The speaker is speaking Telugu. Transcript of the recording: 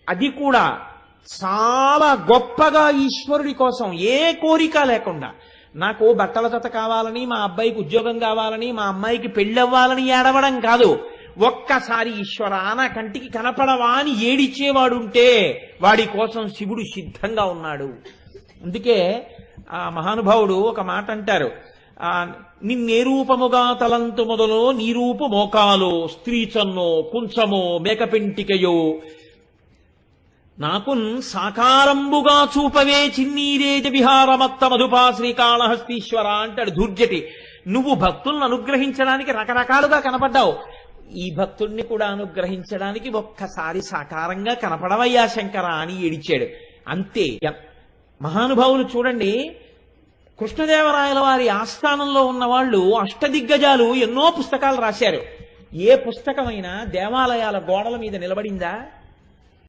అది కూడా చాలా గొప్పగా ఈశ్వరుడి కోసం ఏ కోరిక లేకుండా, నాకు బట్టల జత కావాలని, మా అబ్బాయికి ఉద్యోగం కావాలని, మా అమ్మాయికి పెళ్ళవ్వాలని ఏడవడం కాదు. ఒక్కసారి ఈశ్వరా నా కంటికి కనపడవా అని ఏడిచేవాడుంటే వాడి కోసం శివుడు సిద్ధంగా ఉన్నాడు. అందుకే ఆ మహానుభావుడు ఒక మాట అంటారు, నిన్నే రూపముగా తలంతు మొదలో నీ రూపు మోకాలో స్త్రీచన్నో కుంచమో మేకపెంటికయో నాకున్ సాకారంబుగా చూపవే చిన్నీరేజ విహారమత్త మధుపా శ్రీకాళహస్తీశ్వర అంటాడు ధూర్జటి. నువ్వు భక్తులను అనుగ్రహించడానికి రకరకాలుగా కనపడ్డావు, ఈ భక్తుణ్ణి కూడా అనుగ్రహించడానికి ఒక్కసారి సాకారంగా కనపడవయ్యా శంకర అని ఏడిచాడు. అంతే. మహానుభావులు చూడండి, కృష్ణదేవరాయల వారి ఆస్థానంలో ఉన్న వాళ్ళు అష్టదిగ్గజాలు ఎన్నో పుస్తకాలు రాశారు. ఏ పుస్తకమైనా దేవాలయాల గోడల మీద నిలబడిందా?